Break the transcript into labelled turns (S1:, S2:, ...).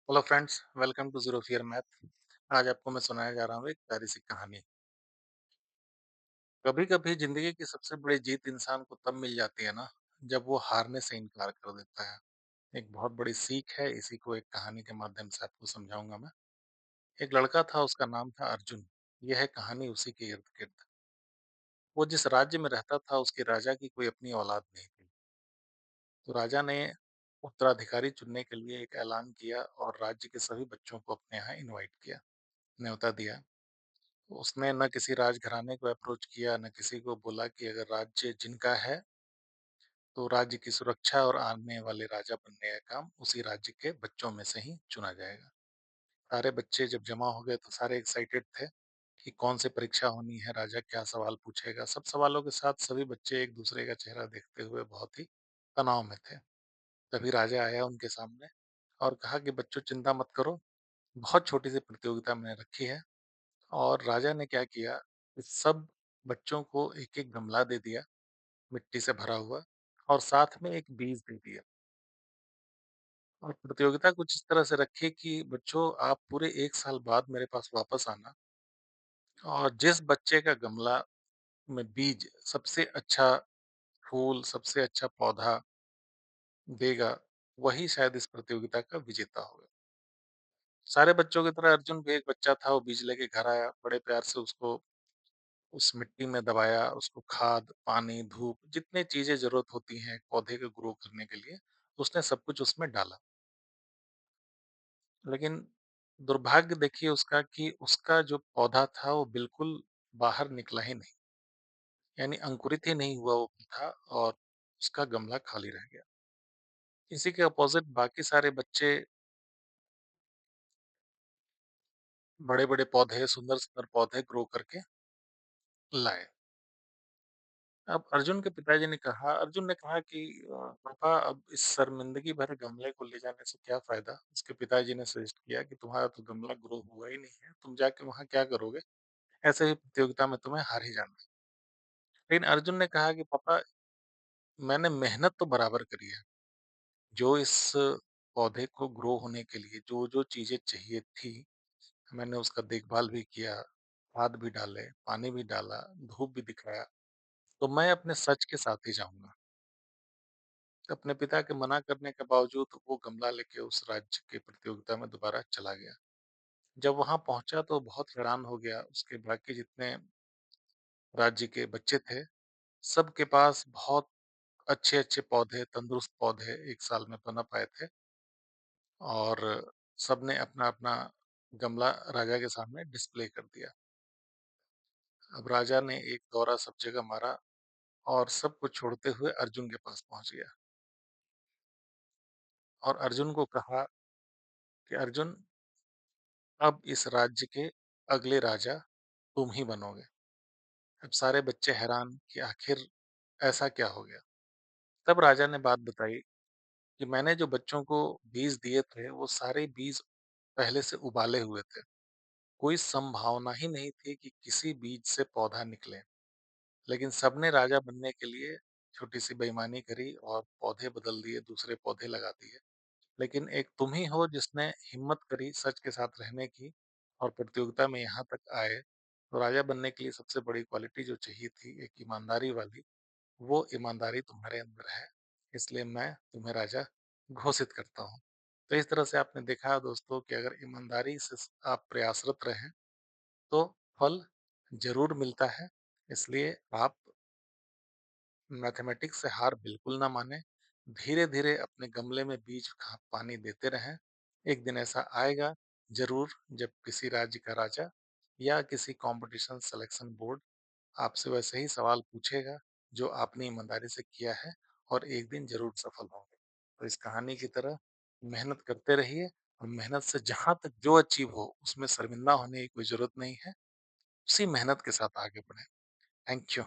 S1: Hello friends, welcome to Zero Fear Math. आज आपको मैं सुनाने जा रहा हूँ एक प्यारी सी कहानी। कभी-कभी ज़िंदगी की सबसे बड़ी जीत इंसान को तब मिल जाती है ना, जब वो हारने से इनकार कर देता है। एक बहुत बड़ी सीख है, इसी को एक कहानी के माध्यम से आपको समझाऊँगा मैं। एक लड़का था, उसका नाम था अर्जुन। यह है कहानी उसी के इर्द-गिर्द। वो जिस राज्य में रहता था, उसके राजा की कोई अपनी औलाद नहीं थी। तो राजा ने उत्तराधिकारी चुनने के लिए एक ऐलान किया और राज्य के सभी बच्चों को अपने यहाँ इनवाइट किया, न्योता दिया। उसने ना किसी राजघराने को अप्रोच किया, ना किसी को बोला कि अगर राज्य जिनका है, तो राज्य की सुरक्षा और आने वाले राजा बनने का काम उसी राज्य के बच्चों में से ही चुना जाएगा। सारे बच्चे जब जमा हो गए तो सारे एक्साइटेड थे कि कौन सी परीक्षा होनी है, राजा क्या सवाल पूछेगा। सब सवालों के साथ सभी बच्चे एक दूसरे का चेहरा देखते हुए बहुत ही तनाव में थे। तभी राजा आया उनके सामने और कहा कि बच्चों चिंता मत करो, बहुत छोटी सी प्रतियोगिता मैंने रखी है। और राजा ने क्या किया, इस सब बच्चों को एक-एक गमला दे दिया, मिट्टी से भरा हुआ और साथ में एक बीज दे दिया। और प्रतियोगिता कुछ इस तरह से रखी कि बच्चों आप पूरे 1 साल बाद मेरे पास वापस आना और जिस बच्चे का गमला में बीज सबसे अच्छा फूल, सबसे अच्छा पौधा देगा, वही शायद इस प्रतियोगिता का विजेता होगा। सारे बच्चों की तरह अर्जुन भी एक बच्चा था, वो बीज लेके घर आया, बड़े प्यार से उसको उस मिट्टी में दबाया, उसको खाद, पानी, धूप जितनी चीज़ें ज़रूरत होती हैं एक पौधे को ग्रो करने के लिए, उसने सब कुछ उसमें डाला। लेकिन दुर्भाग्य देखिए उसका कि उसका जो पौधा था वो बिल्कुल बाहर निकला ही नहीं, यानी अंकुरित ही नहीं हुआ वो था और उसका गमला खाली रह गया। इसी के अपोज़िट बाकी सारे बच्चे बड़े-बड़े पौधे, सुंदर-सुंदर पौधे ग्रो करके लाए। अब अर्जुन ने कहा कि पापा अब इस शर्मिंदगी भरे गमले को ले जाने से क्या फ़ायदा? उसके पिताजी ने सजेस्ट किया कि तुम्हारा तो गमला ग्रो हुआ ही नहीं है, तुम जाके वहाँ क्या करोगे? ऐसे ही प्रतियोगिता में तुम्हें हार ही जाना है। लेकिन अर्जुन ने कहा कि पापा मैंने मेहनत तो बराबर करी है, जो इस पौधे को ग्रो होने के लिए जो-जो चीज़ें चाहिए थी, मैंने उसका देखभाल भी किया, खाद भी डाले, पानी भी डाला, धूप भी दिखाया, तो मैं अपने सच के साथ ही जाऊँगा। अपने पिता के मना करने के बावजूद वो गमला लेके उस राज्य की प्रतियोगिता में दोबारा चला गया। जब वहां पहुंचा तो बहुत हैरान हो गया, उसके बाकी जितने राज्य के बच्चे थे, सबके पास बहुत अच्छे अच्छे पौधे, तंदुरुस्त पौधे 1 साल में पनप आए थे और सबने अपना अपना गमला राजा के सामने डिस्प्ले कर दिया। अब राजा ने एक दौरा सब जगह मारा और सब कुछ छोड़ते हुए अर्जुन के पास पहुंच गया और अर्जुन को कहा कि अर्जुन, अब इस राज्य के अगले राजा तुम ही बनोगे। अब सारे बच्चे हैरान कि आखिर ऐसा क्या हो गया। तब राजा ने बात बताई कि मैंने जो बच्चों को बीज दिए थे वो सारे बीज पहले से उबाले हुए थे। कोई संभावना ही नहीं थी कि किसी बीज से पौधा निकले। लेकिन सबने राजा बनने के लिए छोटी सी बेईमानी करी और पौधे बदल दिए, दूसरे पौधे लगा दिए। लेकिन एक तुम ही हो जिसने हिम्मत करी सच के साथ रहने की और प्रतियोगिता में यहाँ तक आए। तो राजा बनने के लिए सबसे बड़ी क्वालिटी जो चाहिए थी, एक ईमानदारी वाली, वो ईमानदारी तुम्हारे अंदर है। इसलिए मैं तुम्हें राजा घोषित करता हूँ। तो इस तरह से आपने देखा दोस्तों कि अगर ईमानदारी से आप प्रयासरत रहें, तो फल ज़रूर मिलता है। इसलिए आप मैथमेटिक्स से हार बिल्कुल ना मानें। धीरे-धीरे अपने गमले में बीज खा पानी देते रहें। एक दिन ऐसा आएगा ज़रूर जब किसी राज्य का राजा या किसी कॉम्पिटिशन सिलेक्शन बोर्ड आपसे वैसे ही सवाल पूछेगा जो आपने ईमानदारी से किया है और एक दिन ज़रूर सफल होंगे। तो इस कहानी की तरह मेहनत करते रहिए और मेहनत से जहाँ तक जो अचीव हो उसमें शर्मिंदा होने की कोई ज़रूरत नहीं है। उसी मेहनत के साथ आगे बढ़ें। Thank you.